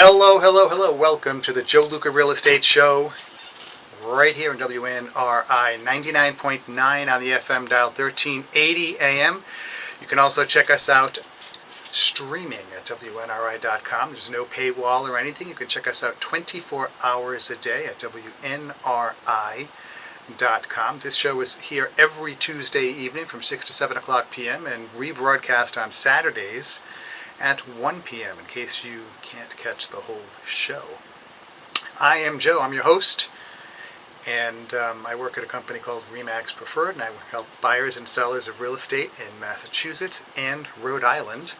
Hello, hello, hello. Welcome to the Joe Luca Real Estate Show right here in WNRI 99.9 on the FM dial, 1380 AM. You can also check us out streaming at WNRI.com. There's no paywall or anything. You can check us out 24 hours a day at WNRI.com. This show is here every Tuesday evening from 6 to 7 o'clock p.m. and rebroadcast on Saturdays at 1 p.m. in case you can't catch the whole show. I am Joe. I'm your host, and I work at a company called RE/MAX Preferred, and I help buyers and sellers of real estate in Massachusetts and Rhode Island.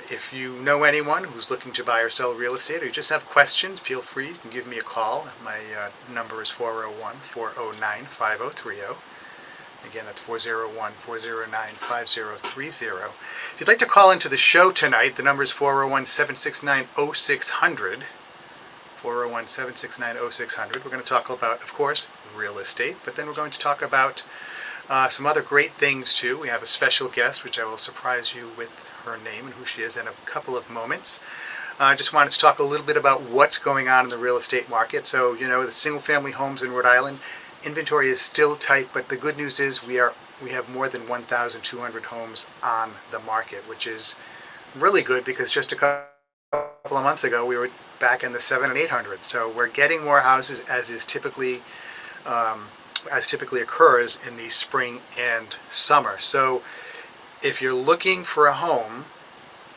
If you know anyone who's looking to buy or sell real estate, or you just have questions, feel free. You can give me a call. My number is 401-409-5030. Again, that's 401-409-5030. If you'd like to call into the show tonight, the number is 401-769-0600. 401-769-0600. We're going to talk about, of course, real estate, but then we're going to talk about some other great things too. We have a special guest, which I will surprise you with her name and who she is in a couple of moments. I just wanted to talk a little bit about what's going on in the real estate market. So, the single-family homes in Rhode Island, inventory is still tight, but the good news is we have more than 1,200 homes on the market, which is really good because just a couple of months ago we were back in the 700 and 800. So we're getting more houses as typically occurs in the spring and summer. So if you're looking for a home,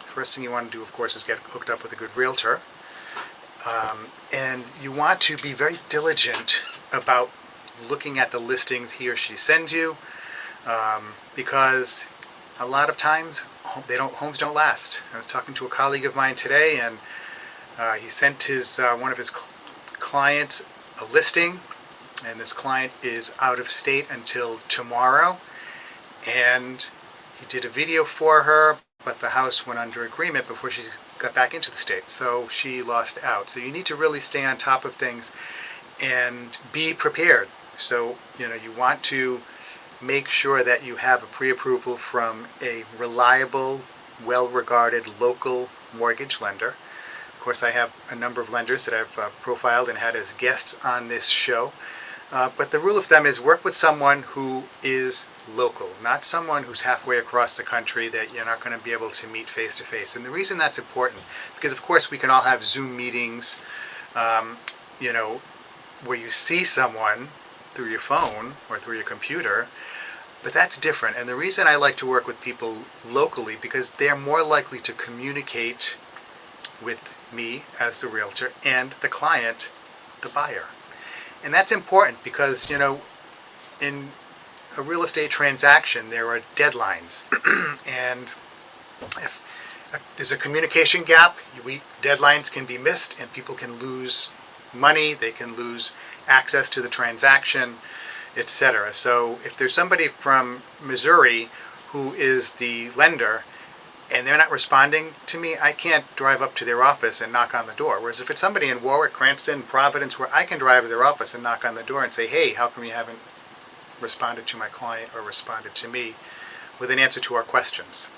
first thing you want to do, of course, is get hooked up with a good realtor, and you want to be very diligent about looking at the listings he or she sends you, because a lot of times homes don't last. I was talking to a colleague of mine today, and he sent one of his clients a listing, and this client is out of state until tomorrow, and he did a video for her, but the house went under agreement before she got back into the state, so she lost out. So you need to really stay on top of things and be prepared. So, you want to make sure that you have a pre-approval from a reliable, well-regarded local mortgage lender. Of course, I have a number of lenders that I've profiled and had as guests on this show. But the rule of thumb is work with someone who is local, not someone who's halfway across the country that you're not going to be able to meet face-to-face. And the reason that's important, because of course we can all have Zoom meetings, where you see someone through your phone or through your computer, but that's different. And the reason I like to work with people locally, because they're more likely to communicate with me as the realtor and the client, the buyer. And that's important because, in a real estate transaction, there are deadlines. And if there's a communication gap, deadlines can be missed and people can lose money, they can lose access to the transaction, etc. So if there's somebody from Missouri who is the lender and they're not responding to me, I can't drive up to their office and knock on the door. Whereas if it's somebody in Warwick, Cranston, Providence, where I can drive to their office and knock on the door and say, hey, how come you haven't responded to my client or responded to me with an answer to our questions?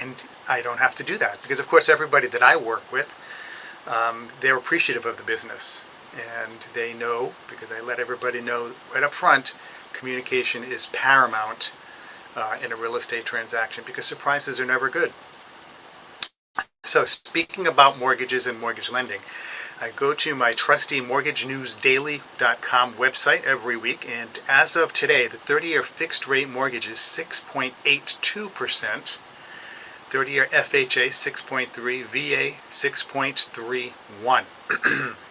And I don't have to do that because, of course, everybody that I work with, they're appreciative of the business, and they know, because I let everybody know right up front, communication is paramount in a real estate transaction because surprises are never good. So speaking about mortgages and mortgage lending, I go to my trusty mortgagenewsdaily.com website every week, and as of today, the 30-year fixed rate mortgage is 6.82%. 30-year FHA 6.3, VA 6.31.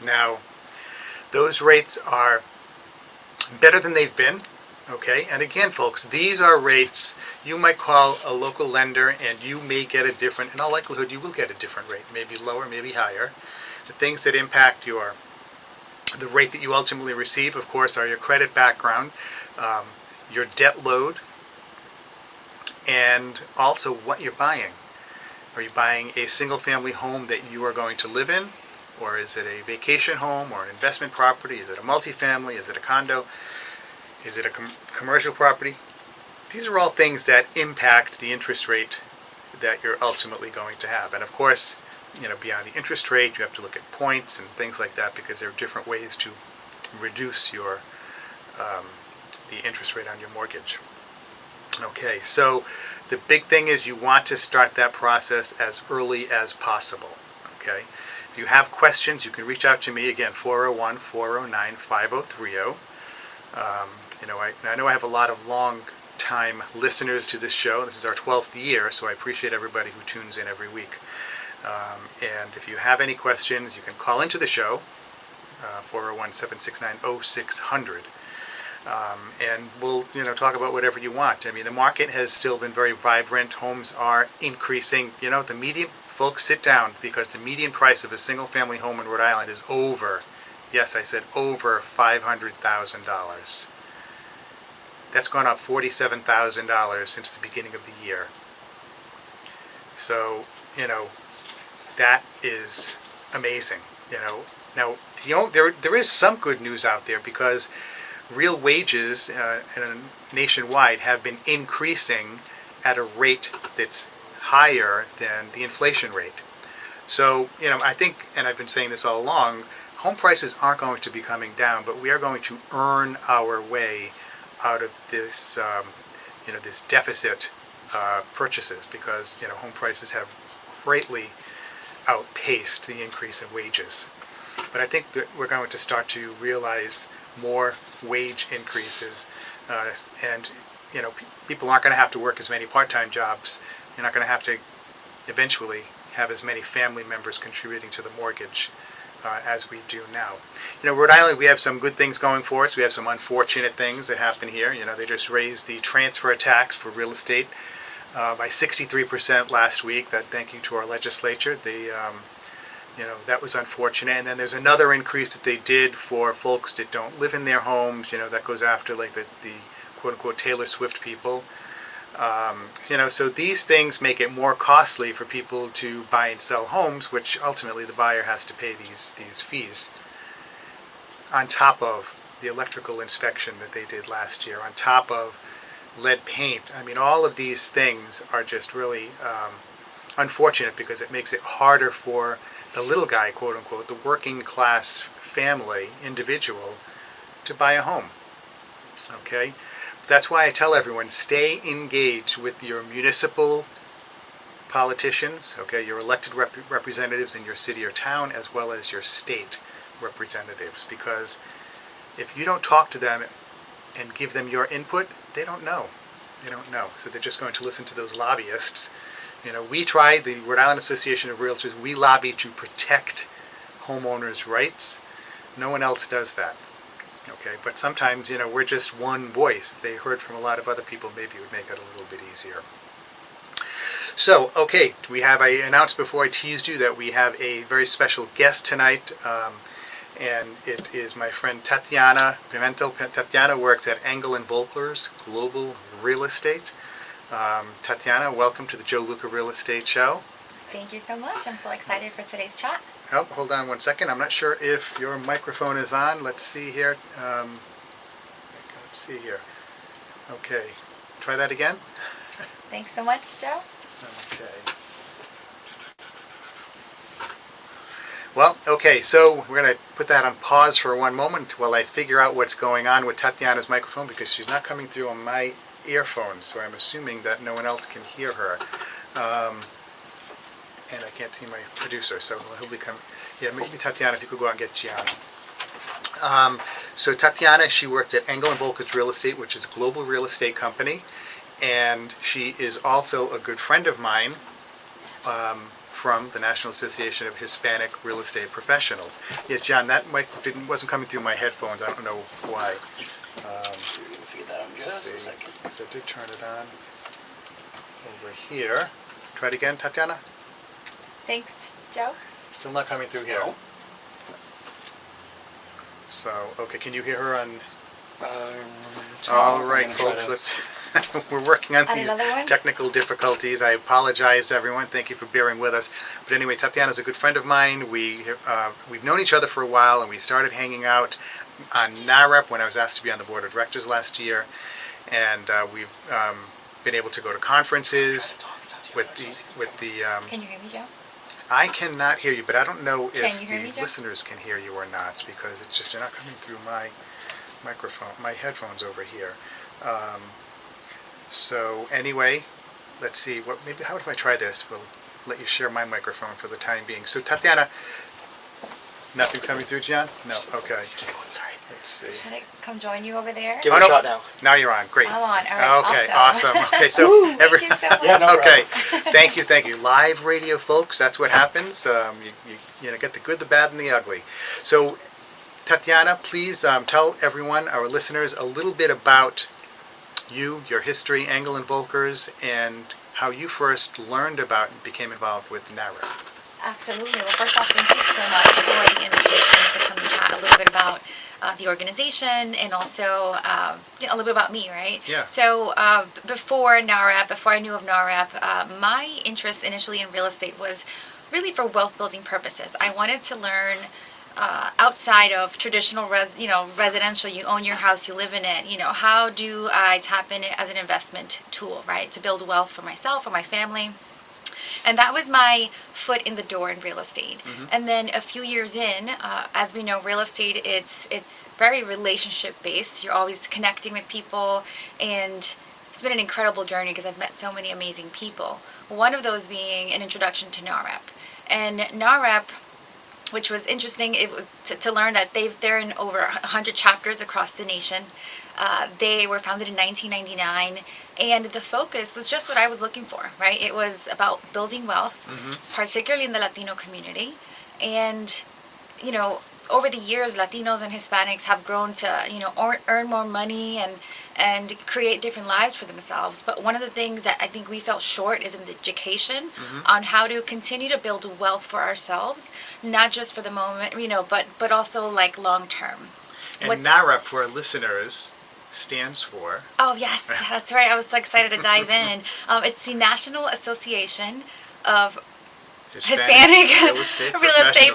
Now, those rates are better than they've been, okay? And again, folks, these are rates you might call a local lender, and you may get a different, in all likelihood, you will get a different rate, maybe lower, maybe higher. The things that impact the rate that you ultimately receive, of course, are your credit background, your debt load, and also what you're buying. Are you buying a single-family home that you are going to live in? Or is it a vacation home or an investment property? Is it a multifamily? Is it a condo? Is it a commercial property? These are all things that impact the interest rate that you're ultimately going to have. And of course, beyond the interest rate. You have to look at points and things like that because there are different ways to reduce your the interest rate on your mortgage. Okay, so the big thing is you want to start that process as early as possible. Okay, if you have questions, you can reach out to me again, 401-409-5030. I know I have a lot of long-time listeners to this show. This is our 12th year, so I appreciate everybody who tunes in every week. And if you have any questions, you can call into the show, 401-769-0600. And we'll talk about whatever you want. I mean, the market has still been very vibrant. Homes are increasing. The median, folks, sit down, because the median price of a single family home in Rhode Island is over, yes, I said over $500,000. That's gone up $47,000 since the beginning of the year. So, that is amazing. Now there is some good news out there, because real wages nationwide have been increasing at a rate that's higher than the inflation rate. So, I think, and I've been saying this all along, home prices aren't going to be coming down, but we are going to earn our way out of this, this deficit purchases, because, home prices have greatly outpaced the increase in wages. But I think that we're going to start to realize more wage increases, and people aren't going to have to work as many part-time jobs. You're not going to have to eventually have as many family members contributing to the mortgage as we do now. Rhode Island, we have some good things going for us. We have some unfortunate things that happen here. They just raised the transfer tax for real estate by 63% last week. Thank you to our legislature. That was unfortunate. And then there's another increase that they did for folks that don't live in their homes. That goes after like the quote-unquote Taylor Swift people. So these things make it more costly for people to buy and sell homes, which ultimately the buyer has to pay these fees, on top of the electrical inspection that they did last year, on top of lead paint. I mean, all of these things are just really unfortunate, because it makes it harder for the little guy, quote unquote, the working class family individual, to buy a home. Okay? That's why I tell everyone, stay engaged with your municipal politicians, okay, your elected representatives in your city or town, as well as your state representatives, because if you don't talk to them and give them your input, they don't know. So they're just going to listen to those lobbyists. We try, the Rhode Island Association of Realtors, we lobby to protect homeowners' rights. No one else does that. Okay, but sometimes, we're just one voice. If they heard from a lot of other people, maybe it would make it a little bit easier. So, okay, I announced before, I teased you that we have a very special guest tonight, and it is my friend Tatiana Pimental. Tatiana works at Engel Völkers Global Real Estate. Tatiana, welcome to the Joe Luca Real Estate Show. Thank you so much. I'm so excited for today's chat. Oh, hold on one second. I'm not sure if your microphone is on. Let's see here. Okay. Try that again. Thanks so much, Joe. Okay. Well, okay, so we're going to put that on pause for one moment while I figure out what's going on with Tatiana's microphone, because she's not coming through on my earphones, so I'm assuming that no one else can hear her. And I can't see my producer, so he'll be coming. Yeah, maybe Tatiana, if you could go out and get Gianna. So Tatiana, she worked at Engel Völkers Real Estate, which is a global real estate company, and she is also a good friend of mine from the National Association of Hispanic Real Estate Professionals. Yeah, John, that mic wasn't coming through my headphones. I don't know why. Feed that on just a second. Because I did turn it on over here. Try it again, Tatiana. Thanks, Joe. Still not coming through here. So, okay, can you hear her on? All right, folks, we're working on these technical difficulties. I apologize, everyone. Thank you for bearing with us. But anyway, Tatiana's a good friend of mine. We've known each other for a while, and we started hanging out on NAHREP when I was asked to be on the board of directors last year. And we've been able to go to conferences with the. Can you hear me, Joe? I cannot hear you, but I don't know Can if you hear the me, Joe? listeners can hear you or not, because it's just, you're not coming through my microphone, my headphones over here. Um, so anyway, let's see. Maybe how if I try this? We'll let you share my microphone for the time being. So Tatiana, nothing's coming through, Gian? No. Okay. Just keep going, sorry. Let's see. Should I come join you over there? Give Oh, it a no. shot now. Now you're on. Great. I'm on. All right. Okay. Awesome. Okay. So Thank you so much. Yeah, no okay. problem. Thank you. Live radio, folks. That's what happens. You get the good, the bad, and the ugly. So, Tatiana, please tell everyone, our listeners, a little bit about you, your history, Engel and Völkers, and how you first learned about and became involved with NAHREP. Absolutely. Well, first off, thank you so much for the invitation to come and chat a little bit about the organization and also a little bit about me, right? Yeah. So before NAHREP, before I knew of NAHREP, my interest initially in real estate was really for wealth building purposes. I wanted to learn outside of traditional residential. You own your house, you live in it. How do I tap in it as an investment tool, right, to build wealth for myself or my family? And that was my foot in the door in real estate. Mm-hmm. And then a few years in, as we know, real estate, it's very relationship based. You're always connecting with people, and it's been an incredible journey because I've met so many amazing people. One of those being an introduction to NAHREP. And NAHREP, which was interesting, it was to learn that they're in over 100 chapters across the nation. They were founded in 1999, and the focus was just what I was looking for, right? It was about building wealth, Mm-hmm. particularly in the Latino community. And, over the years, Latinos and Hispanics have grown to, earn more money and create different lives for themselves. But one of the things that I think we fell short is in the education Mm-hmm. on how to continue to build wealth for ourselves, not just for the moment, but also like long term. And NAHREP, for our listeners, stands for? Oh, yes, that's right. I was so excited to dive in. It's the National Association of Hispanic Real Estate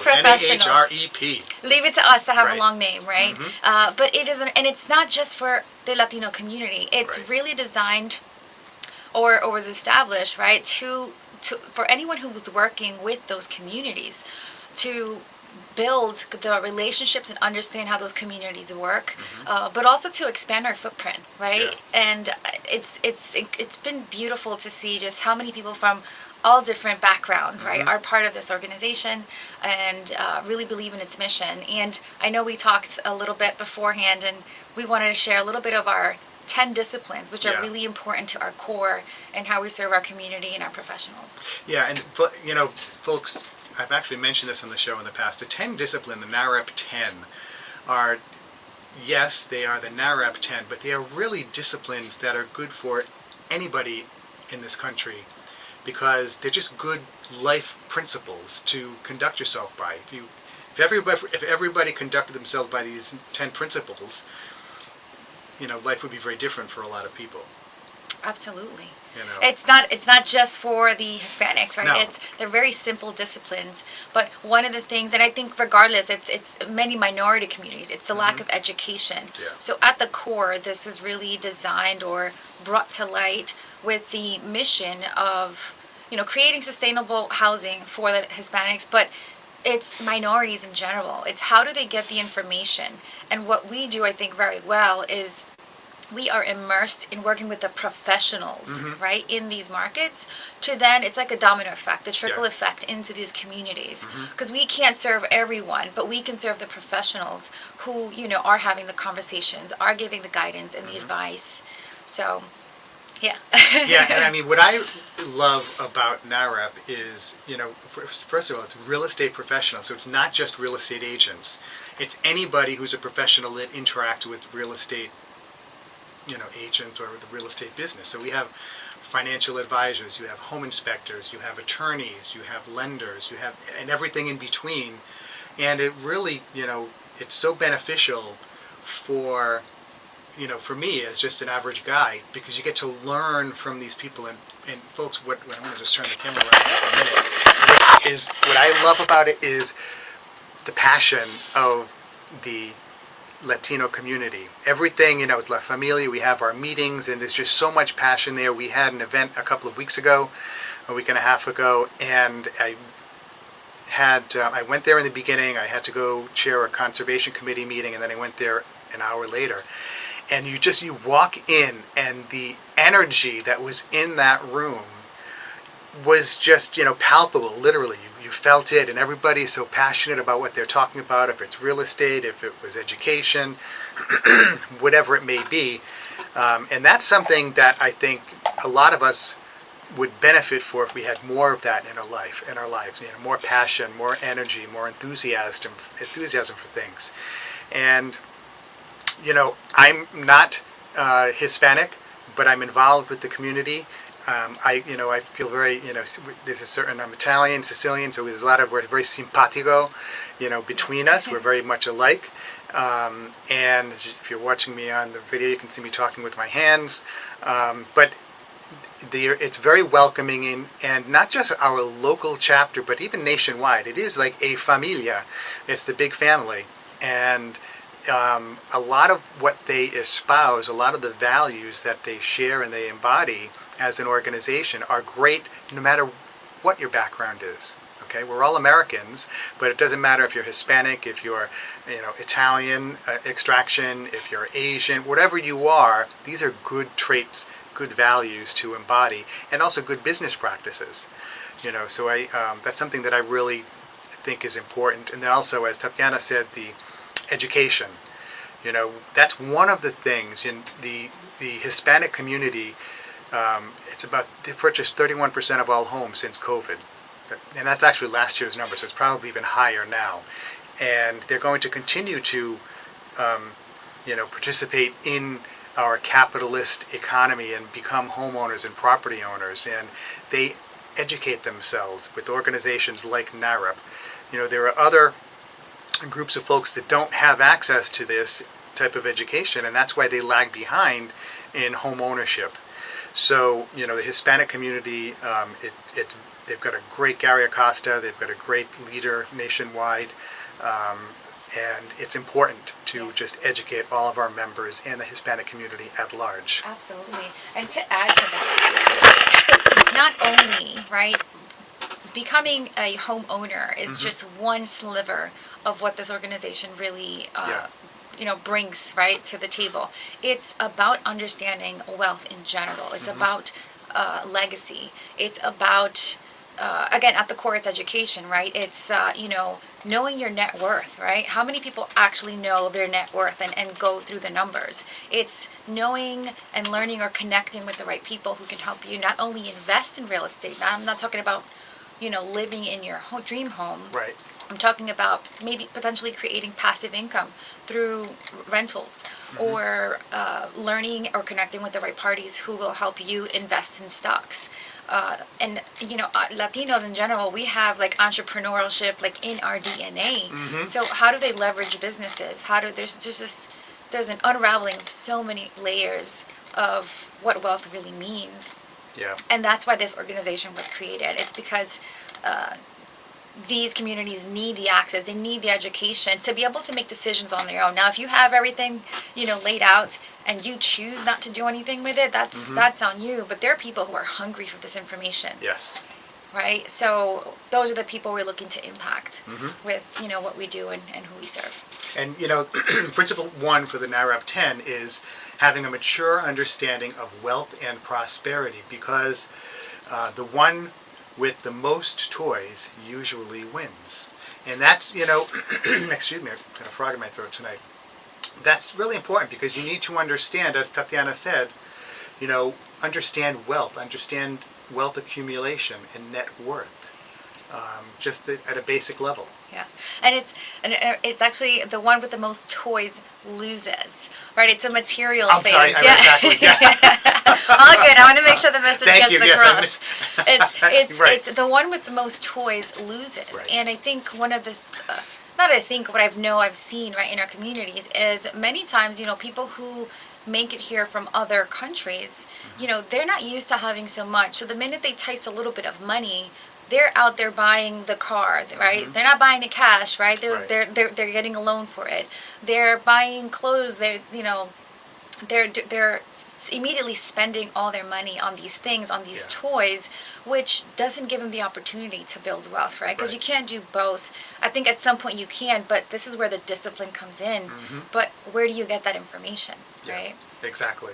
Professionals. NAHREP. Leave it to us to have Right. a long name, right? Mhm. But it isn't, and it's not just for the Latino community. It's Right. really designed or was established, right, for anyone who was working with those communities to build the relationships and understand how those communities work, but also to expand our footprint, right? Yeah. And it's been beautiful to see just how many people from all different backgrounds, right, Mhm. are part of this organization and really believe in its mission. And I know we talked a little bit beforehand, and we wanted to share a little bit of our 10 disciplines, which are Yeah. really important to our core and how we serve our community and our professionals. Yeah, and folks, I've actually mentioned this on the show in the past. The 10 discipline, the NAHREP 10, are, yes, they are the NAHREP 10, but they are really disciplines that are good for anybody in this country, because they're just good life principles to conduct yourself by. If everybody conducted themselves by these 10 principles, life would be very different for a lot of people. Absolutely. You know. It's not just for the Hispanics, right? No. They're very simple disciplines. But one of the things, and I think regardless, it's many minority communities, it's the lack of education. Yeah. So at the core, this was really designed or brought to light with the mission of, creating sustainable housing for the Hispanics, but it's minorities in general. It's how do they get the information? And what we do, I think, very well is we are immersed in working with the professionals, Mhm. right, in these markets, to then, it's like a domino effect, a trickle Yeah. effect into these communities. Mhm. Because we can't serve everyone, but we can serve the professionals who, are having the conversations, are giving the guidance and the advice. So, yeah. Yeah, and I mean, what I love about NAHREP is, first of all, it's real estate professionals. So it's not just real estate agents. It's anybody who's a professional that interacts with real estate, agent or the real estate business. So we have financial advisors, you have home inspectors, you have attorneys, you have lenders, and everything in between. And it really, it's so beneficial for, for me as just an average guy, because you get to learn from these people. And folks, I'm going to just turn the camera around for a minute. What I love about it is the passion of the Latino community. Everything, La Familia, we have our meetings, and there's just so much passion there. We had an event a couple of weeks ago, a week and a half ago, and I went there in the beginning. I had to go chair a conservation committee meeting, and then I went there an hour later. And you walk in, and the energy that was in that room was just, palpable, literally. You felt it, and everybody's so passionate about what they're talking about, if it's real estate, if it was education, whatever it may be. And that's something that I think a lot of us would benefit for if we had more of that in our lives, more passion, more energy, more enthusiasm for things. And I'm not Hispanic, but I'm involved with the community. I feel very, there's a certain, I'm Italian, Sicilian, so there's a lot of, we're very simpatico, between us. We're very much alike. And if you're watching me on the video, you can see me talking with my hands. But it's very welcoming, and not just our local chapter, but even nationwide. It is like a familia. It's the big family. And a lot of what they espouse, a lot of the values that they share and they embody as an organization are great no matter what your background is. Okay, we're all Americans, but it doesn't matter if you're Hispanic, if you're Italian extraction, if you're Asian, whatever you are. These are good traits, good values to embody, and also good business practices. So that's something that I really think is important. And then also, as Tatiana said, the education. That's one of the things in the Hispanic community. They've purchased 31% of all homes since COVID. And that's actually last year's number, so it's probably even higher now. And they're going to continue to, participate in our capitalist economy and become homeowners and property owners. And they educate themselves with organizations like NAHREP. There are other groups of folks that don't have access to this type of education, and that's why they lag behind in home ownership. So, the Hispanic community, they've got a great Gary Acosta, they've got a great leader nationwide, and it's important to just educate all of our members and the Hispanic community at large. Absolutely. And to add to that, it's not only, right, becoming a homeowner is just one sliver of what this organization really brings, right, to the table. It's about understanding wealth in general. It's about legacy. It's about again, at the core, it's education, right? It's knowing your net worth, right? How many people actually know their net worth and go through the numbers? It's knowing and learning or connecting with the right people who can help you not only invest in real estate. Now, I'm not talking about living in your dream home. Right. I'm talking about maybe potentially creating passive income through rentals, or learning or connecting with the right parties who will help you invest in stocks. And Latinos in general, we have like entrepreneurship like in our DNA. So how do they leverage businesses? There's an unraveling of so many layers of what wealth really means. Yeah. And that's why this organization was created. It's because these communities need the access, they need the education to be able to make decisions on their own. Now, if you have everything, laid out and you choose not to do anything with it, that's on you. But there are people who are hungry for this information. Yes. Right? So those are the people we're looking to impact with, what we do and who we serve. And, principle 1 for the NAHREP 10 is having a mature understanding of wealth and prosperity, because the one with the most toys usually wins. And that's, excuse me, I've got a frog in my throat tonight. That's really important, because you need to understand, as Tatiana said, understand wealth accumulation and net worth, just at a basic level. Yeah, and it's actually the one with the most toys loses, right? It's a material thing. I'm sorry, I read backwards. Yeah. All good. I want to make sure the message Thank gets you. across. Yes, It's the one with the most toys loses, right. And I think one of the what I've seen right in our communities is many times people who make it here from other countries, they're not used to having so much. So the minute they taste a little bit of money, they're out there buying the car, right? They're not buying it cash, right? They're getting a loan for it. They're buying clothes. they're immediately spending all their money on these things, on these Yeah. toys, which doesn't give them the opportunity to build wealth, right? Because Right. you can't do both. I think at some point you can, but this is where the discipline comes in. Mhm. But where do you get that information, Yeah. right? Exactly.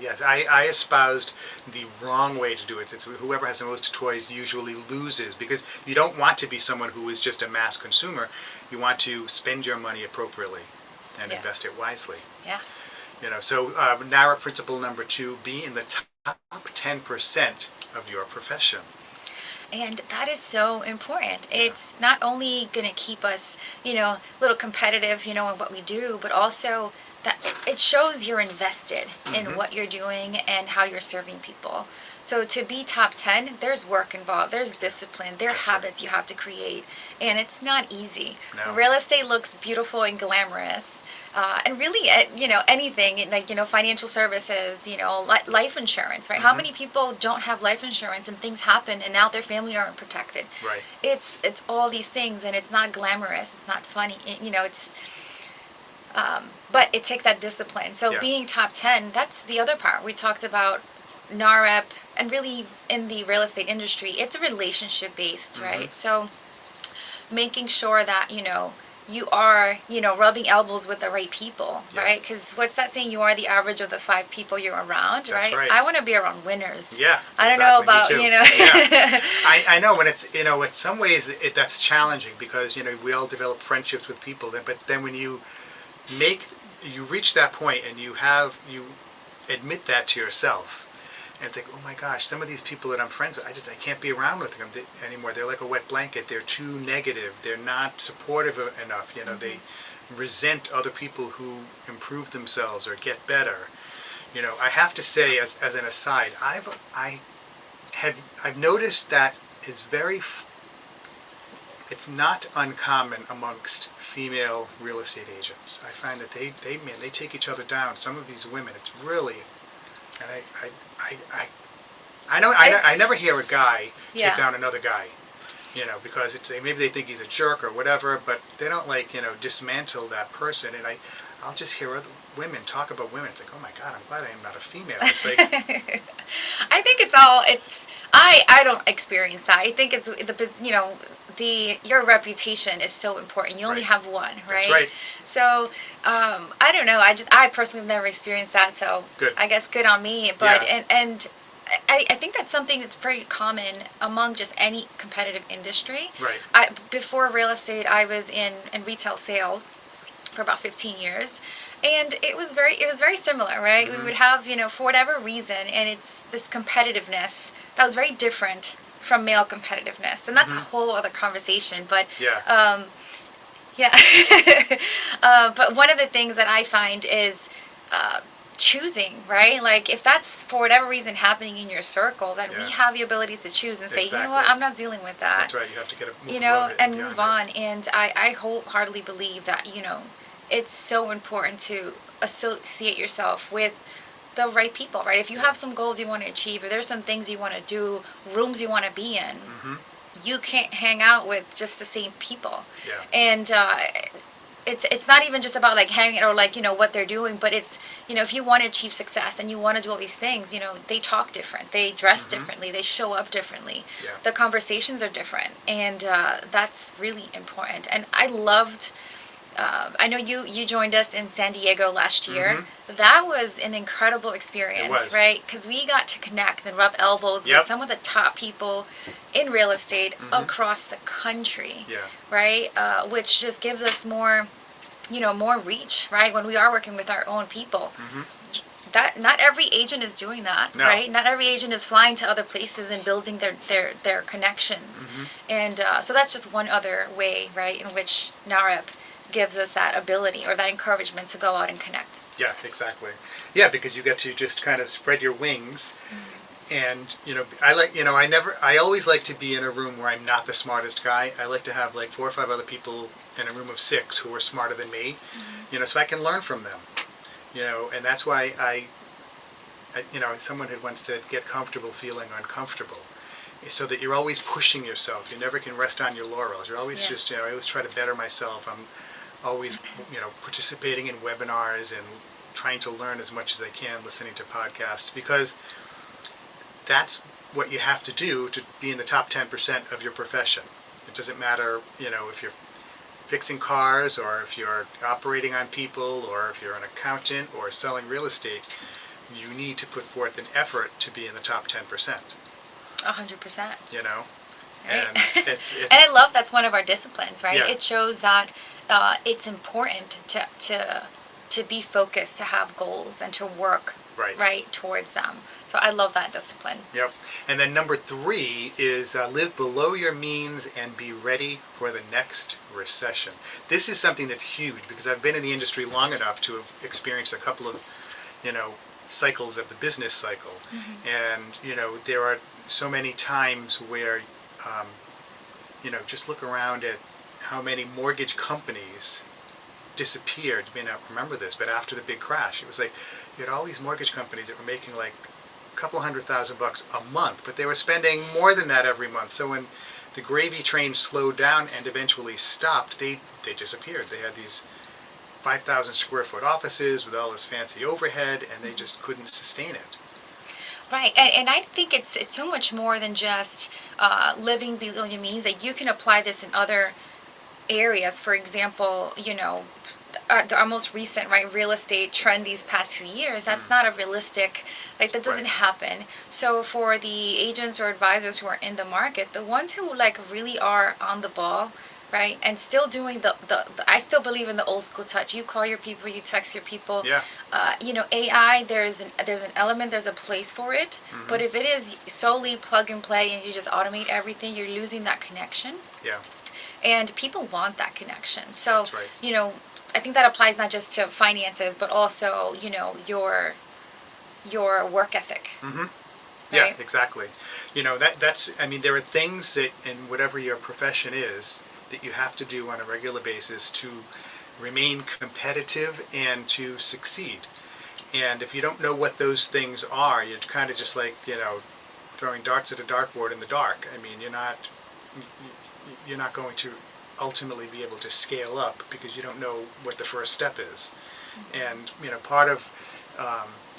Yes, I espoused the wrong way to do it. It's whoever has the most toys usually loses, because you don't want to be someone who is just a mass consumer. You want to spend your money appropriately and Yeah. invest it wisely. Yes. So NAHREP principle number 2: be in the top 10% of your profession. And that is so important. It's not only going to keep us, a little competitive, in what we do, but also that it shows you're invested in Mhm. what you're doing and how you're serving people. So to be top 10, there's work involved, there's discipline, there are That's right. habits you have to create, and it's not easy. No. Real estate looks beautiful and glamorous. And really, anything like, financial services, life insurance, right? How Mhm. many people don't have life insurance and things happen and now their family aren't protected? Right. It's all these things, and it's not glamorous. It's not funny. But it takes that discipline. So Yeah. being top 10, that's the other part. We talked about NAHREP, and really in the real estate industry, it's relationship based, Mhm. right? So making sure that, you are, rubbing elbows with the right people, Yeah. right? Because what's that saying? You are the average of the 5 people you're around, That's right. I want to be around winners. Yeah. I don't know about, Me too. Yeah. I know when it's, in some ways that's challenging, because, we all develop friendships with people, but then when you reach that point and you admit that to yourself, and think, oh my gosh, some of these people that I'm friends with, I can't be around with them anymore. They're like a wet blanket. They're too negative. They're not supportive enough. Mm-hmm. They resent other people who improve themselves or get better. I have to say, as an aside, I've noticed that it's not uncommon amongst female real estate agents. I find that they take each other down. Some of these women, it's really, and I never hear a guy take down another guy, because maybe they think he's a jerk or whatever, but they don't dismantle that person. And I'll just hear other women talk about women. It's like, oh my God, I'm glad I am not a female. It's like, I think I don't experience that. I think it's your reputation is so important. You only Right. have one, right? That's right. So, I don't know. I personally have never experienced that. So Good. I guess good on me. But, Yeah. and I think that's something that's pretty common among just any competitive industry. Right. Before real estate, I was in retail sales for about 15 years. And it was very similar, right? Mhm. We would have, for whatever reason, and it's this competitiveness that was very different from male competitiveness. And that's a Mhm. whole other conversation. But, Yeah. yeah. But one of the things that I find is choosing, right? Like, if that's for whatever reason happening in your circle, then Yeah. we have the ability to choose and say, you know what, Exactly. I'm not dealing with that. That's right. You have to get a move above it And beyond move it. on. And I wholeheartedly believe that, it's so important to associate yourself with the right people, right? If you have some goals you want to achieve, or there's some things you want to do, rooms you want to be in, Mhm. you can't hang out with just the same people. Yeah. And it's not even just about like hanging or like what they're doing, but it's if you want to achieve success and you want to do all these things, they talk different, they dress Mhm. differently, they show up differently, Yeah. the conversations are different, and that's really important. And I loved. I know you joined us in San Diego last year. Mhm. That was an incredible experience, It was. right? Because we got to connect and rub elbows Yep. with some of the top people in real estate Mhm. across the country, Yeah. right? Which just gives us more reach, right? When we are working with our own people. Mhm. That not every agent is doing that, No. right? Not every agent is flying to other places and building their connections. Mhm. And so that's just one other way, right, in which NAHREP gives us that ability or that encouragement to go out and connect. Yeah, exactly. Yeah, because you get to just kind of spread your wings. And I always like to be in a room where I'm not the smartest guy. I like to have like 4 or 5 other people in a room of 6 who are smarter than me, so I can learn from them. And that's why someone had once said, get comfortable feeling uncomfortable, so that you're always pushing yourself. You never can rest on your laurels. You're always just, I always try to better myself. I'm always, participating in webinars and trying to learn as much as I can listening to podcasts, because that's what you have to do to be in the top 10% of your profession. It doesn't matter, if you're fixing cars, or if you're operating on people, or if you're an accountant or selling real estate. You need to put forth an effort to be in the top 10%. 100%. And Right? it's And I love that's one of our disciplines, right? Yeah. It shows that it's important to be focused, to have goals, and to work right towards them. So I love that discipline. Yep. And then number 3 is live below your means and be ready for the next recession. This is something that's huge, because I've been in the industry long enough to have experienced a couple of, cycles of the business cycle. Mm-hmm. And, there are so many times where, just look around at how many mortgage companies disappeared. You may not remember this, but after the big crash, it was like you had all these mortgage companies that were making like a couple $100,000 a month, but they were spending more than that every month. So when the gravy train slowed down and eventually stopped, they disappeared. They had these 5,000 square foot offices with all this fancy overhead, and they just couldn't sustain it. Right, and I think it's so much more than just living below your means. That you can apply this in other areas. For example, our most recent real estate trend these past few years. That's not a realistic, that doesn't happen. So for the agents or advisors who are in the market, the ones who really are on the ball, right, and still doing the I still believe in the old school touch. You call your people, you text your people. Yeah. AI, there's an element, there's a place for it. Mm-hmm. But if it is solely plug and play and you just automate everything, you're losing that connection. Yeah. And people want that connection. So, That's right. I think that applies not just to finances, but also, your work ethic. Mm-hmm. Right? Yeah, exactly. There are things that in whatever your profession is that you have to do on a regular basis to remain competitive and to succeed. And if you don't know what those things are, you're kind of just like, throwing darts at a dartboard in the dark. You're not going to ultimately be able to scale up because you don't know what the first step is. Mm-hmm. And part of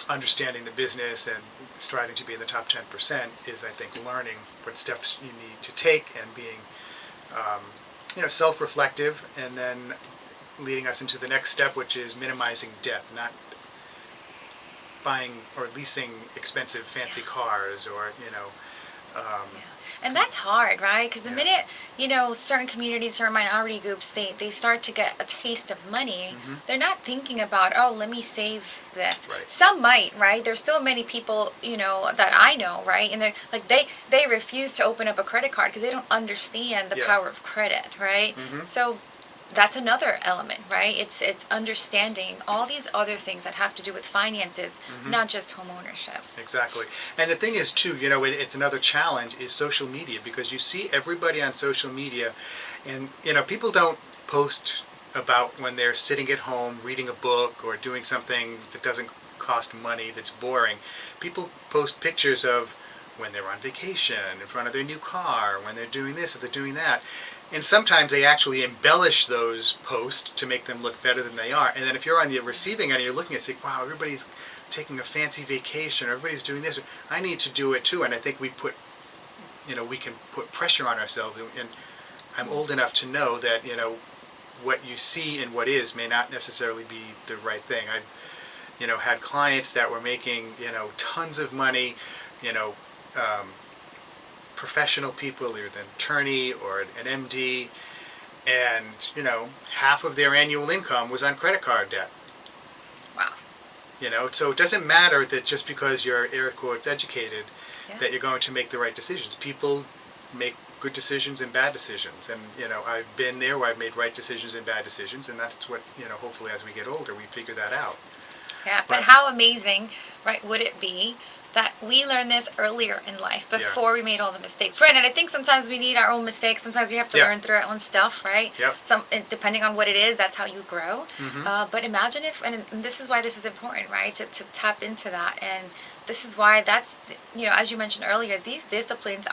understanding the business and striving to be in the top 10% is, I think, learning what steps you need to take and being self-reflective, and then leading us into the next step, which is minimizing debt, not buying or leasing expensive fancy cars, or And that's hard, right? Because the minute, certain communities or minority groups, they start to get a taste of money, mm-hmm. they're not thinking about, oh, let me save this. Right. Some might, right? There's still many people, that I know, right? And they're they refuse to open up a credit card because they don't understand the power of credit, right? Mm-hmm. So that's another element, right? It's understanding all these other things that have to do with finances, mm-hmm. not just home ownership. Exactly. And the thing is, too, it's another challenge is social media, because you see everybody on social media, and, people don't post about when they're sitting at home reading a book or doing something that doesn't cost money, that's boring. People post pictures of when they're on vacation, in front of their new car, when they're doing this or they're doing that. And sometimes they actually embellish those posts to make them look better than they are. And then if you're on the receiving end, you're looking and say, wow, everybody's taking a fancy vacation, or everybody's doing this. I need to do it too. And I think we can put pressure on ourselves. And I'm old enough to know that, what you see and what is may not necessarily be the right thing. I've, had clients that were making, tons of money, professional people, either an attorney or an MD, and half of their annual income was on credit card debt. Wow. So it doesn't matter that just because you're air quotes educated that you're going to make the right decisions. People make good decisions and bad decisions, and I've been there where I've made right decisions and bad decisions, and that's what hopefully as we get older we figure that out. Yeah, but how amazing, right, would it be that we learned this earlier in life before we made all the mistakes. Granted, I think sometimes we need our own mistakes. Sometimes we have to learn through our own stuff, right? Yep. Depending on what it is, that's how you grow. Mm-hmm. But imagine if, and this is why this is important, right? To tap into that. And this is why that's, as you mentioned earlier, these disciplines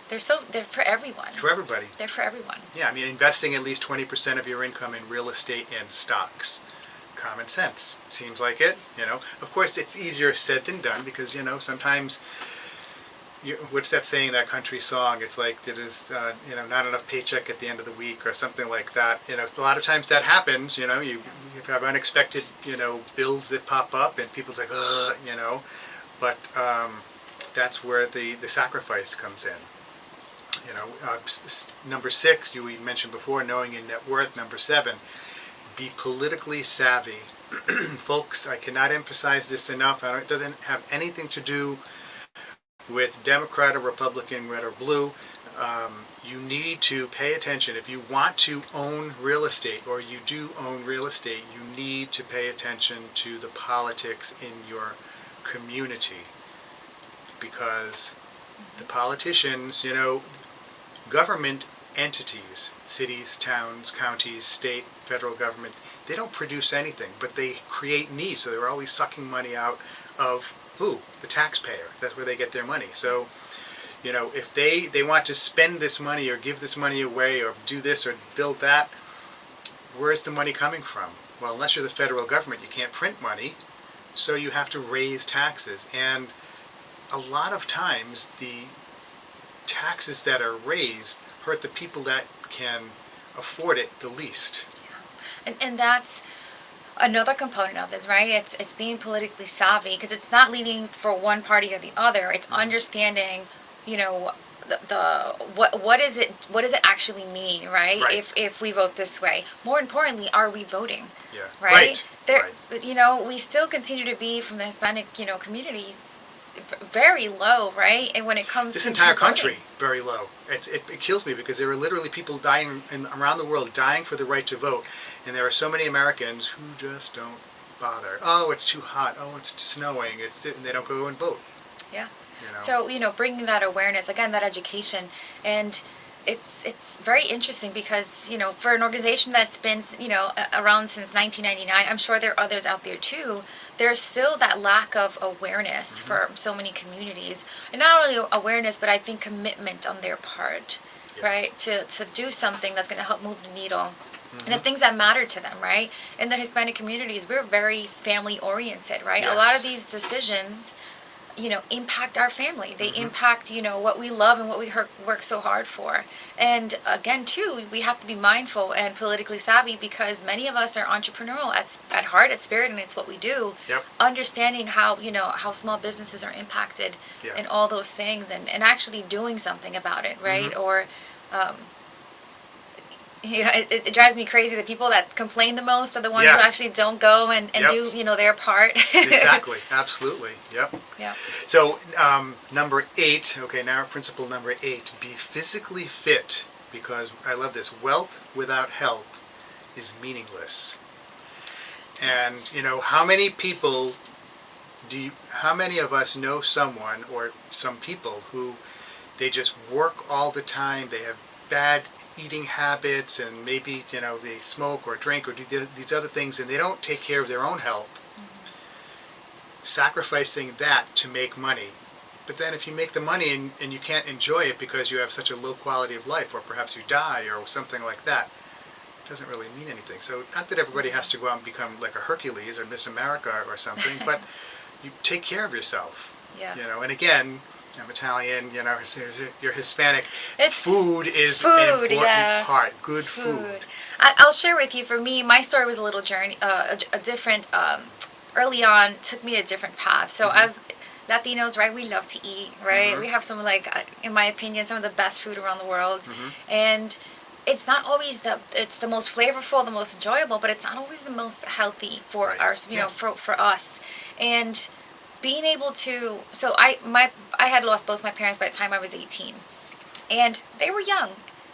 they're for everyone. For everybody. They're for everyone. Yeah, investing at least 20% of your income in real estate and stocks. common sense. Seems like it, you know. Of course, it's easier said than done because, you know, sometimes, what's that saying, that country song? It's like, there's, you know, not enough paycheck at the end of the week or something like that. You know, a lot of times that happens, you know, you have unexpected, you know, bills that pop up and people's like, you know, but that's where the sacrifice comes in. You know, number 6, we mentioned before, knowing your net worth. Number 7, be politically savvy. Folks, I cannot emphasize this enough. It doesn't have anything to do with Democrat or Republican, red or blue. You need to pay attention. If you want to own real estate, or you do own real estate, you need to pay attention to the politics in your community, because the politicians, you know, government entities, cities, towns, counties, state, federal government, they don't produce anything, but they create needs. So they're always sucking money out of who? The taxpayer. That's where they get their money. So, you know, if they want to spend this money or give this money away or do this or build that, where's the money coming from? Well, unless you're the federal government, you can't print money, so you have to raise taxes. And a lot of times the taxes that are raised hurt the people that can afford it the least. Yeah. And that's another component of this, right? It's being politically savvy, because it's not leaning for one party or the other. It's understanding, you know, what does it actually mean, right? If we vote this way. More importantly, are we voting? Yeah. Right. You know, we still continue to be, from the Hispanic, you know, communities, very low, right? And when it comes this to entire voting, country, very low. It kills me, because there are literally people dying around the world, dying for the right to vote, and there are so many Americans who just don't bother. Oh, it's too hot. Oh, it's snowing. And they don't go and vote. Yeah. You know? So, you know, bringing that awareness, again, that education, and it's very interesting because, you know, for an organization that's been, you know, around since 1999, I'm sure there are others out there too, there's still that lack of awareness for so many communities. And not only awareness, but I think commitment on their part, right? To do something that's going to help move the needle. And the things that matter to them, right? In the Hispanic communities, we're very family oriented, right? Yes. A lot of these decisions, you know, impact our family. They impact, you know, what we love and what we work so hard for. And again, too, we have to be mindful and politically savvy, because many of us are entrepreneurial at heart, at spirit, and it's what we do. Yep. Understanding how, you know, how small businesses are impacted and all those things, and actually doing something about it, right? Or, you know, it drives me crazy. The people that complain the most are the ones who actually don't go and do, you know, their part. Exactly. Absolutely. Yep. Yeah. So number 8, okay, now principle number 8, be physically fit, because I love this. Wealth without health is meaningless. And, you know, how many of us know someone or some people who they just work all the time, they have bad eating habits, and maybe, you know, they smoke or drink or do these other things, and they don't take care of their own health, sacrificing that to make money. But then if you make the money and you can't enjoy it because you have such a low quality of life, or perhaps you die or something like that, it doesn't really mean anything. So not that everybody has to go out and become like a Hercules or Miss America or something, but you take care of yourself. Yeah. You know, and again, I'm Italian, you know, you're Hispanic. Food is food, an important part. Good food. I'll share with you, for me, my story was a little journey, a different, early on, took me a different path. So as Latinos, right, we love to eat, right? We have some, like, in my opinion, some of the best food around the world. And it's not always it's the most flavorful, the most enjoyable, but it's not always the most healthy for our, you know, for us. And being able to, so I had lost both my parents by the time I was 18, and they were young.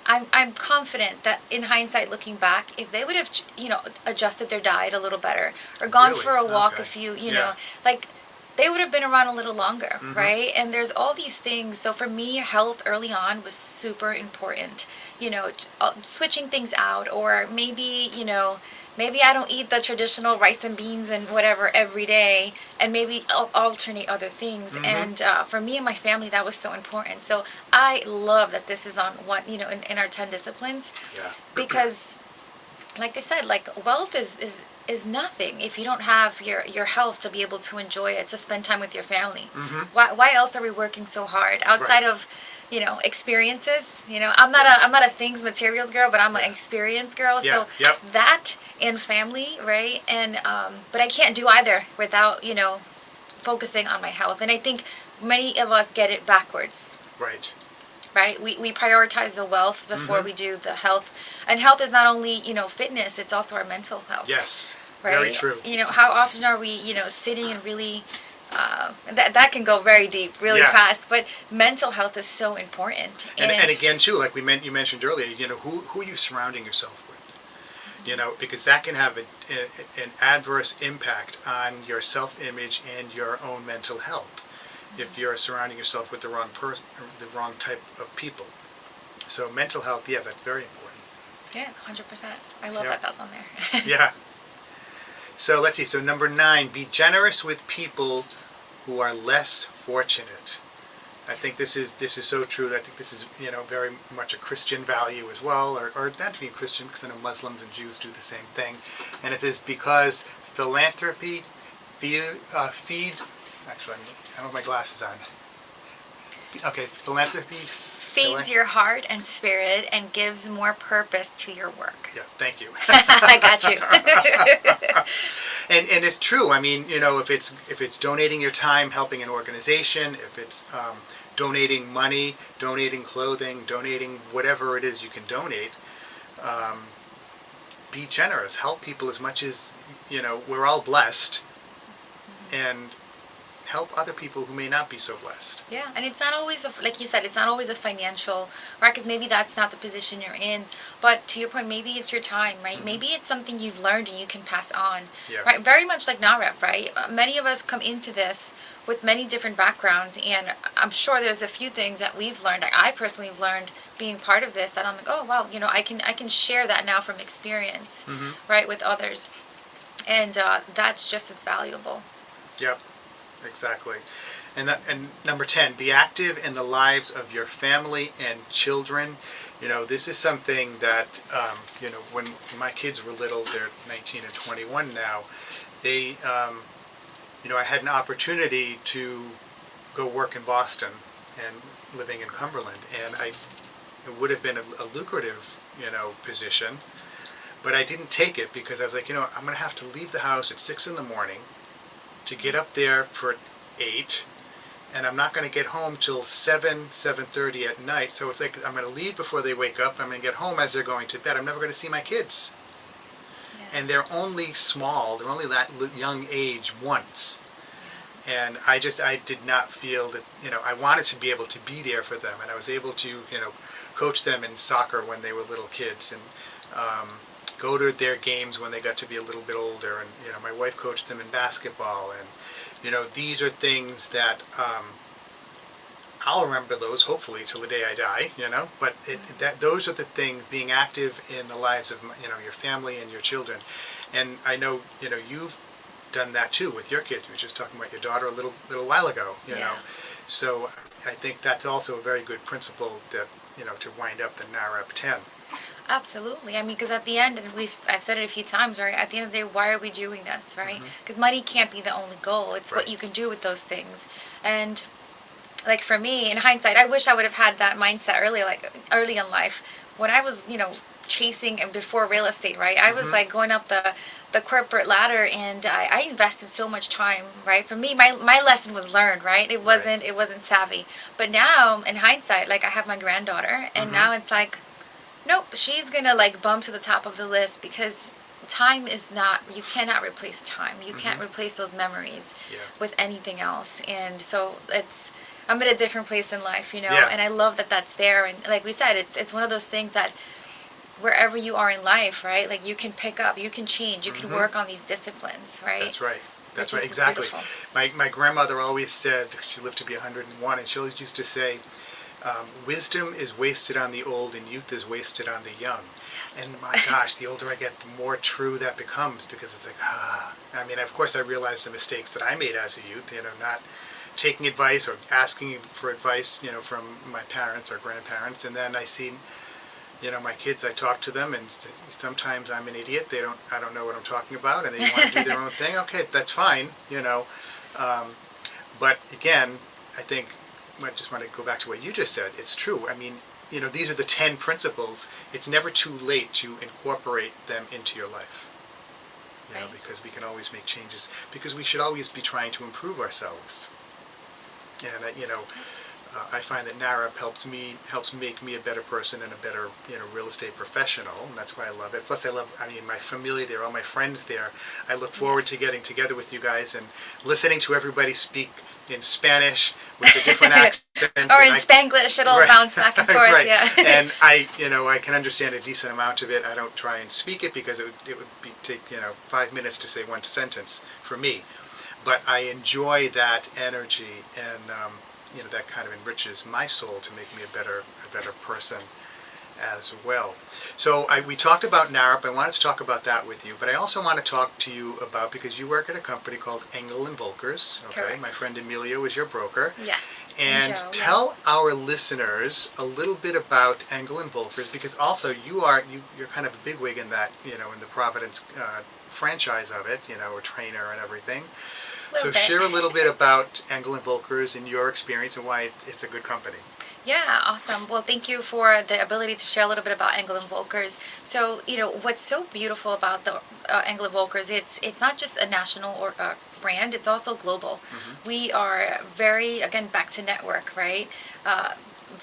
I'm confident that in hindsight, looking back, if they would have, you know, adjusted their diet a little better, or gone for a walk, a few, you know, like, they would have been around a little longer, right? And there's all these things. So for me, health early on was super important. You know, switching things out, or maybe, you know, maybe I don't eat the traditional rice and beans and whatever every day, and maybe alternate other things. And for me and my family, that was so important. So I love that this is on one, you know, in our 10 disciplines, because like I said, like wealth is nothing if you don't have your health to be able to enjoy it, to spend time with your family. Mm-hmm. Why else are we working so hard outside Right. of, experiences? I'm not a things materials girl, but I'm an experience girl. Yeah. So Yep. that and family, right? And but I can't do either without focusing on my health. And I think many of us get it backwards. Right. Right? We prioritize the wealth before Mm-hmm. we do the health. And health is not only, fitness, it's also our mental health. Yes. Right? Very true. How often are we, sitting and really, that can go very deep, really fast, but mental health is so important. And again, too, like you mentioned earlier, who are you surrounding yourself with? Because that can have an adverse impact on your self-image and your own mental health if you're surrounding yourself with the wrong type of people. So mental health, yeah, that's very important. Yeah, 100%. I love that that's on there. Yeah. So let's see. So number 9, be generous with people who are less fortunate. I think this is so true. I think this is very much a Christian value as well, or not to be Christian, because I know Muslims and Jews do the same thing. And it is because philanthropy feed. Actually, I don't have my glasses on. Okay, philanthropy feeds your heart and spirit and gives more purpose to your work. Yes, thank you. I got you. And it's true. I mean, if it's donating your time, helping an organization, if it's donating money, donating clothing, donating whatever it is you can donate, be generous. Help people as much as we're all blessed, and help other people who may not be so blessed. Yeah, and it's not always, like you said, it's not always a financial, right? Because maybe that's not the position you're in. But to your point, maybe it's your time, right? Mm-hmm. Maybe it's something you've learned and you can pass on, right? Very much like NAHREP, right? Many of us come into this with many different backgrounds, and I'm sure there's a few things that we've learned. Like I personally have learned being part of this that I'm like, oh wow, I can share that now from experience, mm-hmm. right, with others, and that's just as valuable. Yep. Exactly. And number 10, be active in the lives of your family and children. This is something that, when my kids were little, they're 19 and 21 now, they, I had an opportunity to go work in Boston and living in Cumberland. And it would have been a lucrative, position, but I didn't take it because I was like, I'm going to have to leave the house at 6 in the morning to get up there for 8, and I'm not going to get home till 7:30 at night. So it's like I'm going to leave before they wake up. I'm going to get home as they're going to bed. I'm never going to see my kids. Yeah. And they're only small. They're only that young age once. And I did not feel that, I wanted to be able to be there for them. And I was able to, coach them in soccer when they were little kids, and go to their games when they got to be a little bit older. And my wife coached them in basketball, and these are things that I'll remember those hopefully till the day I die. But those are the things, being active in the lives of your family and your children. And I know you've done that too with your kids. You were just talking about your daughter a little while ago. You know, so I think that's also a very good principle that to wind up the NAHREP 10. Absolutely. I mean, because at the end, and I've said it a few times, right? At the end of the day, why are we doing this, right? Because money can't be the only goal. It's what you can do with those things. And like for me, in hindsight, I wish I would have had that mindset early in life when I was, chasing and before real estate, right? I was like going up the corporate ladder, and I invested so much time, right? For me, my lesson was learned, right? It wasn't savvy. But now, in hindsight, like I have my granddaughter, and now it's like, nope, she's gonna like bump to the top of the list, because time is not, you cannot replace time. You can't replace those memories with anything else. And so I'm at a different place in life, and I love that that's there. And like we said, it's one of those things that wherever you are in life, right, like you can pick up, you can change, you can work on these disciplines, right? That's right. That's right, exactly. My grandmother always said, she lived to be 101, and she always used to say, wisdom is wasted on the old and youth is wasted on the young. Yes. And my gosh, the older I get, the more true that becomes, because it's like, I mean, of course I realize the mistakes that I made as a youth, not taking advice or asking for advice, from my parents or grandparents. And then I see, My kids, I talk to them, and sometimes I'm an idiot. I don't know what I'm talking about, and they want to do their own thing. Okay, that's fine. But again, I think I just want to go back to what you just said. It's true. I mean, these are the 10 principles. It's never too late to incorporate them into your life. Right. Because we can always make changes. Because we should always be trying to improve ourselves. And I find that NAHREP helps make me a better person and a better real estate professional, and that's why I love it. Plus, my family there, all my friends there. I look forward to getting together with you guys and listening to everybody speak in Spanish with the different accents. Or in Spanglish, it'll bounce back and forth. Right. Yeah. And I can understand a decent amount of it. I don't try and speak it because it would take 5 minutes to say one sentence for me. But I enjoy that energy, and that kind of enriches my soul to make me a better person as well. So we talked about NAHREP. I wanted to talk about that with you, but I also want to talk to you about, because you work at a company called Engel Völkers. Okay, correct. My friend Emilio is your broker. Yes. And Joe, tell our listeners a little bit about Engel Völkers, because also you're kind of a bigwig in that, in the Providence franchise of it, a trainer and everything. So share a little bit about Engel Völkers and your experience and why it's a good company. Yeah, awesome. Well, thank you for the ability to share a little bit about Engel Völkers. So, what's so beautiful about the Engel Völkers, it's not just a national or brand, it's also global. Mm-hmm. We are very, again, back to network, right?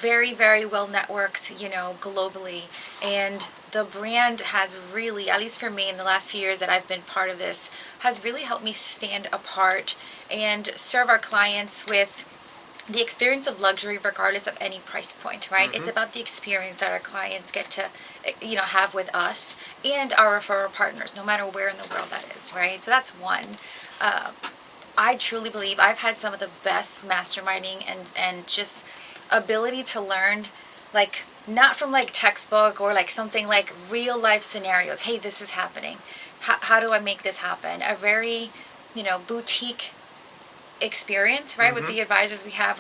Very, very well networked, globally. And the brand has really, at least for me in the last few years that I've been part of this, has really helped me stand apart and serve our clients with the experience of luxury regardless of any price point, right? Mm-hmm. It's about the experience that our clients get to, have with us and our referral partners, no matter where in the world that is, right? So that's one. I truly believe I've had some of the best masterminding and just ability to learn, like, not from like textbook or like something, like real life scenarios. Hey, this is happening. How do I make this happen? A very, boutique experience, right, with the advisors we have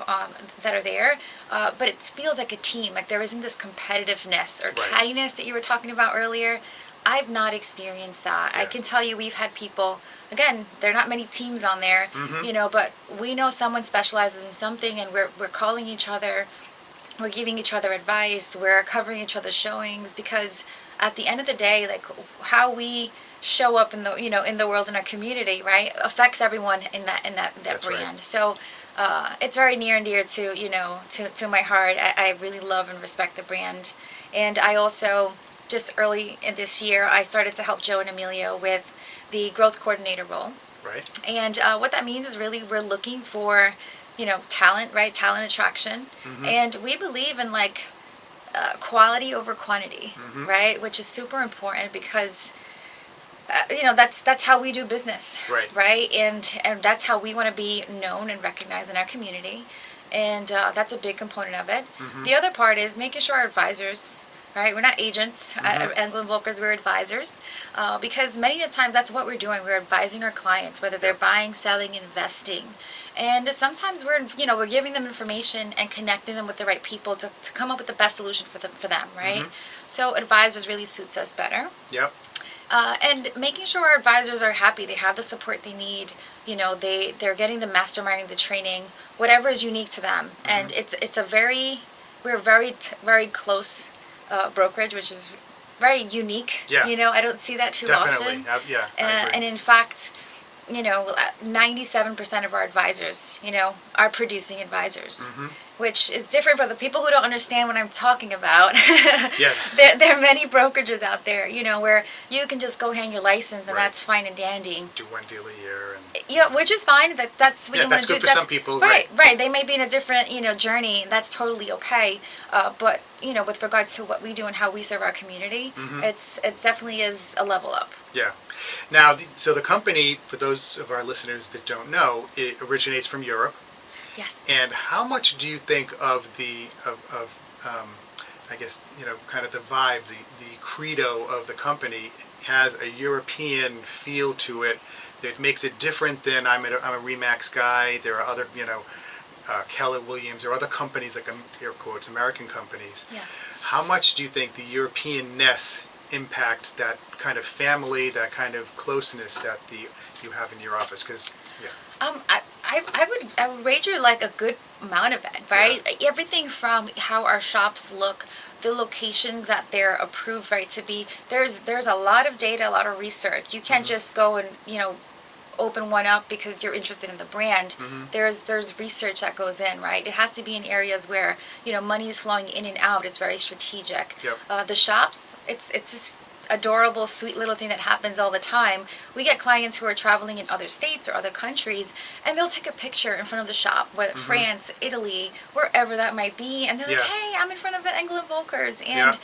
that are there, but it feels like a team. Like there isn't this competitiveness or cattiness that you were talking about earlier. I've not experienced that. I can tell you we've had people, again, there are not many teams on there, but we know someone specializes in something, and we're calling each other, we're giving each other advice, we're covering each other's showings, because at the end of the day, like how we show up in the in the world, in our community, right, affects everyone in that That's brand. right. So it's very near and dear to to my heart. I really love and respect the brand, and I also, just early in this year, I started to help Joe and Emilio with the growth coordinator role. Right. And what that means is really we're looking for talent, right? Talent attraction, and we believe in like quality over quantity, right? Which is super important because that's how we do business, right? And that's how we want to be known and recognized in our community, and that's a big component of it. The other part is making sure our advisors, right? We're not agents at Engel Völkers, we're advisors, because many of the times that's what we're doing. We're advising our clients, whether they're buying, selling, investing. And sometimes we're giving them information and connecting them with the right people to come up with the best solution for them, right? So advisors really suits us better. Yep. And making sure our advisors are happy, they have the support they need, they're getting the masterminding, the training, whatever is unique to them. And we're very close brokerage, which is very unique. Yeah. I don't see that too often. Yeah. I agree. And in fact, 97% of our advisors, are producing advisors, which is different for the people who don't understand what I'm talking about. Yeah. There are many brokerages out there, where you can just go hang your license and that's fine and dandy. Do one deal a year. Which is fine. That's what you want to do. That's good for some people. Right. They may be in a different, journey, and that's totally okay. But, with regards to what we do and how we serve our community, it definitely is a level up. Yeah. Now, so the company, for those of our listeners that don't know, it originates from Europe. Yes. And how much do you think of I guess, kind of the vibe, the credo of the company has a European feel to it that makes it different than I'm a Remax guy. There are other, Keller Williams, or other companies, like air quotes, American companies. Yeah. How much do you think the European-ness impacts that kind of family, that kind of closeness that you have in your office? Because I would wager like a good amount of it, right? Everything from how our shops look, the locations that they're approved, right, to be. There's a lot of data, a lot of research. You can't just go and open one up because you're interested in the brand. There's research that goes in, right? It has to be in areas where money is flowing in and out. It's very strategic. The shops, it's this adorable, sweet little thing that happens all the time. We get clients who are traveling in other states or other countries, and they'll take a picture in front of the shop, whether France, Italy, wherever that might be, and they're like, "Hey, I'm in front of an Engel Völkers," and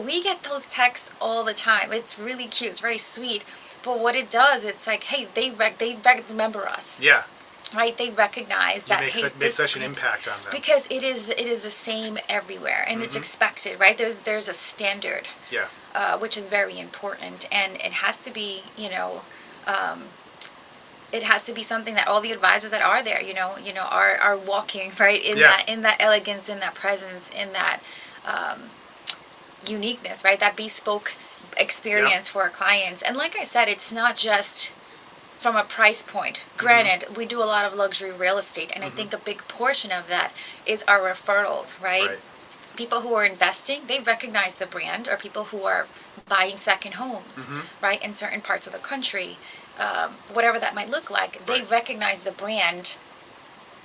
we get those texts all the time. It's really cute. It's very sweet. But what it does, it's like, hey, they remember us. Yeah. Right? They recognize that. You made such an impact on them. Because it is the same everywhere, and it's expected, right? There's a standard. Yeah. Which is very important, and it has to be, it has to be something that all the advisors that are there, are walking, right, in that elegance, in that presence, in that uniqueness, right? That bespoke experience for our clients. And like I said, it's not just from a price point. Granted, we do a lot of luxury real estate, and I think a big portion of that is our referrals, right? People who are investing, they recognize the brand, or people who are buying second homes, right, in certain parts of the country, whatever that might look like, they recognize the brand.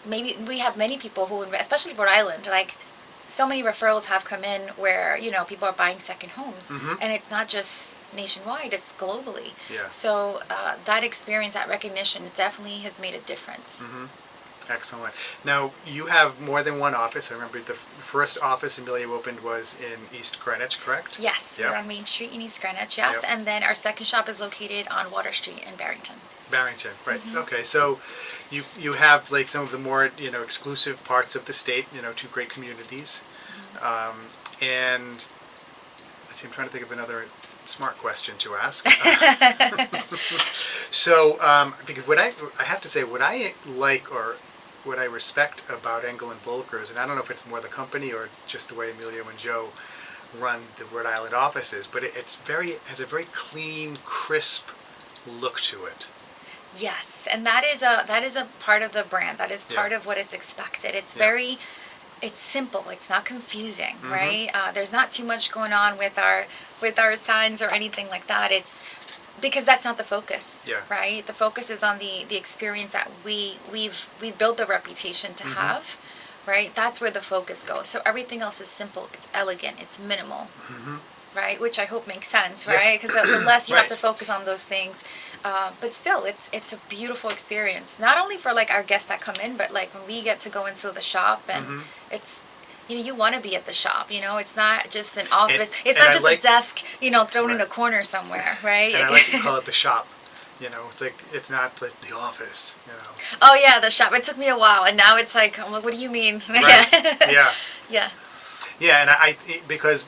Maybe we have many people who invest, especially Rhode Island, like so many referrals have come in where, people are buying second homes, and it's not just nationwide, it's globally. So that experience, that recognition, definitely has made a difference. Excellent. Now, you have more than one office. I remember the first office Amelia opened was in East Greenwich, correct? Yes, we're on Main Street in East Greenwich, yes. And then our second shop is located on Water Street in Barrington. Barrington, right. Okay, so you have like some of the more, exclusive parts of the state, two great communities. And let's see, I'm trying to think of another smart question to ask. So, because I have to say, what I like or what I respect about Engel Völkers, and I don't know if it's more the company or just the way Emilio and Joe run the Rhode Island offices, but it has a very clean, crisp look to it. Yes, and that is a part of the brand. That is part of what is expected. It's it's simple. It's not confusing, right? There's not too much going on with our signs or anything like that. It's because that's not the focus, right? The focus is on the experience that we've built the reputation to have, right? That's where the focus goes. So everything else is simple. It's elegant. It's minimal, right? Which I hope makes sense, right? Because the less you have to focus on those things, but still, it's a beautiful experience. Not only for like our guests that come in, but like when we get to go into the shop, and it's. You want to be at the shop, it's not just an office. It's not just a desk, thrown in a corner somewhere, right? And I like to call it the shop. It's like, it's not like the office, Oh, yeah, the shop. It took me a while, and now it's like, I'm like, what do you mean? Yeah. Yeah, and because,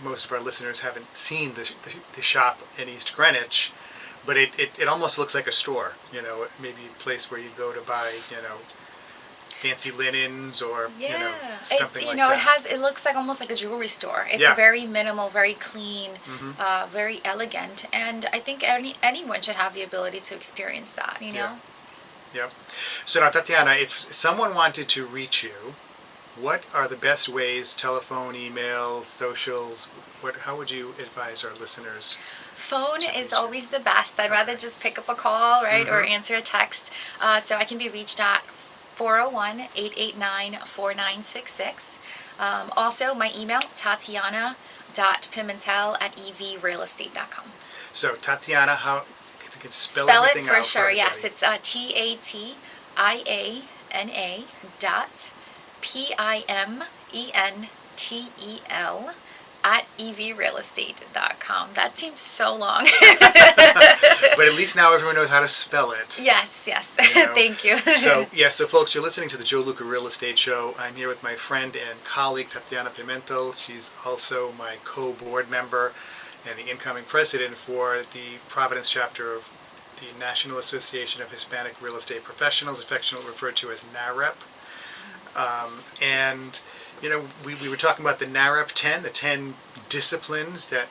most of our listeners haven't seen the shop in East Greenwich, but it almost looks like a store, maybe a place where you go to buy, fancy linens or something like that. It looks like almost like a jewelry store. It's very minimal, very clean, very elegant, and I think anyone should have the ability to experience that. Yeah. So now, Tatiana, if someone wanted to reach you, what are the best ways? Telephone, email, socials. How would you advise our listeners? Phone is always the best. I'd rather just pick up a call, right, or answer a text. So I can be reached at 401-889-4966. Also, my email, tatiana.pimental@evrealestate.com. So, Tatiana, if you can spell it everything for out sure, for yes. It's TATIANA.PIMENTEL @evrealestate.com. That seems so long. But at least now everyone knows how to spell it. Yes. Thank you. So folks, you're listening to the Joe Luca Real Estate Show. I'm here with my friend and colleague, Tatiana Pimental. She's also my co-board member and the incoming president for the Providence chapter of the National Association of Hispanic Real Estate Professionals, affectionately referred to as NAHREP. And we were talking about the NAHREP 10, the 10 disciplines that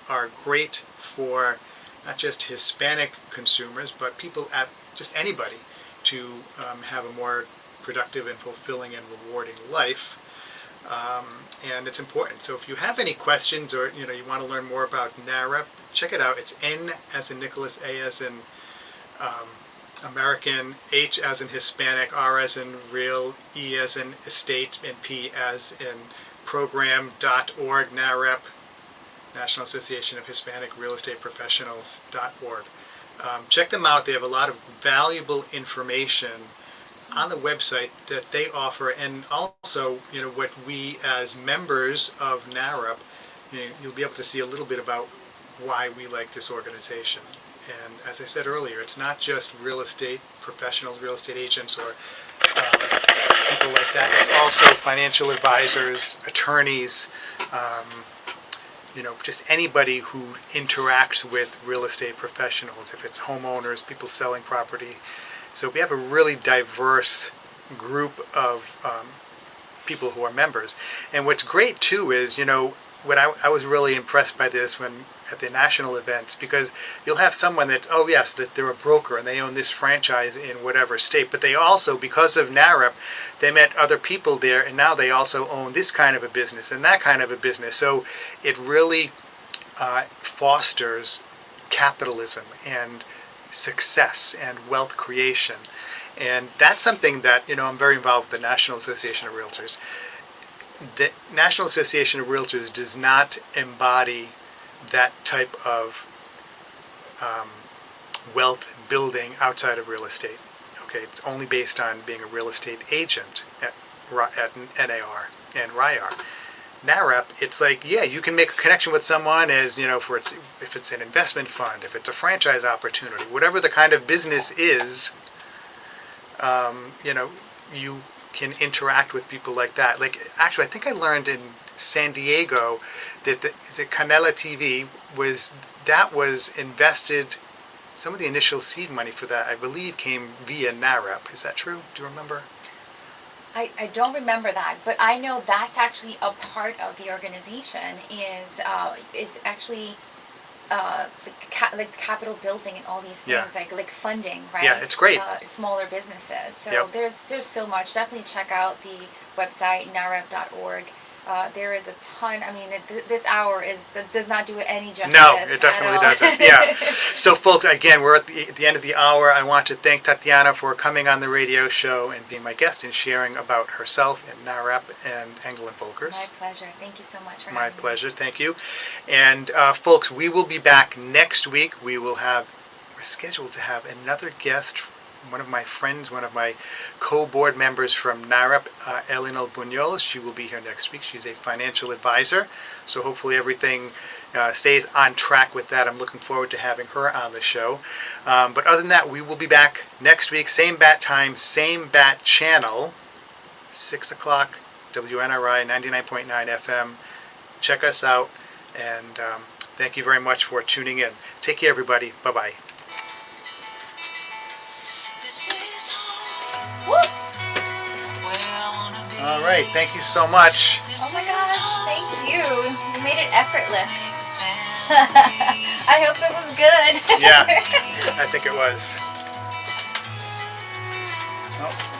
are great for not just Hispanic consumers, but people at just anybody to have a more productive and fulfilling and rewarding life. And it's important. So if you have any questions, or you want to learn more about NAHREP, check it out. It's N as in Nicholas, A as in American, H as in Hispanic, R as in real, E as in estate, and P as in program.org. NAHREP, National Association of Hispanic Real Estate Professionals.org. Check them out. They have a lot of valuable information on the website that they offer, and also, what we as members of NAHREP, you'll be able to see a little bit about why we like this organization. And as I said earlier, it's not just real estate professionals, real estate agents, or people like that. It's also financial advisors, attorneys, just anybody who interacts with real estate professionals, if it's homeowners, people selling property. So we have a really diverse group of people who are members. And what's great too is, what I was really impressed by this when at the national events, because you'll have someone that they're a broker and they own this franchise in whatever state, but they also, because of NAHREP, they met other people there, and now they also own this kind of a business and that kind of a business. So it really fosters capitalism and success and wealth creation. And that's something that, I'm very involved with the National Association of Realtors. The National Association of Realtors does not embody that type of wealth building outside of real estate. Okay, it's only based on being a real estate agent at NAR and RIAR. NAHREP, it's like, you can make a connection with someone as, if it's an investment fund, if it's a franchise opportunity, whatever the kind of business is, you can interact with people like that. Like, actually, I think I learned in San Diego that Canela TV was invested, some of the initial seed money for that, I believe, came via NAHREP. Is that true? Do you remember? I don't remember that, but I know that's actually a part of the organization. It's actually like capital building and all these things, like funding, right? Yeah, it's great. Smaller businesses. So there's so much. Definitely check out the website nahrep.org. There is a ton. I mean, this hour does not do it any justice. No, it definitely doesn't. Yeah. So, folks, again, we're at the end of the hour. I want to thank Tatiana for coming on the radio show and being my guest and sharing about herself and NAHREP and Engel Völkers. My pleasure. Thank you so much for having me. My pleasure. Thank you. And, folks, we will be back next week. We're scheduled to have another guest, one of my friends, one of my co-board members from NAHREP, Elinor Buñuel. She will be here next week. She's a financial advisor, so hopefully everything stays on track with that. I'm looking forward to having her on the show. But other than that, we will be back next week, same bat time, same bat channel, 6 o'clock, WNRI 99.9 FM. Check us out, and thank you very much for tuning in. Take care, everybody. Bye-bye. All right, thank you so much. Oh my gosh, thank you. You made it effortless. I hope it was good. Yeah, I think it was. Oh.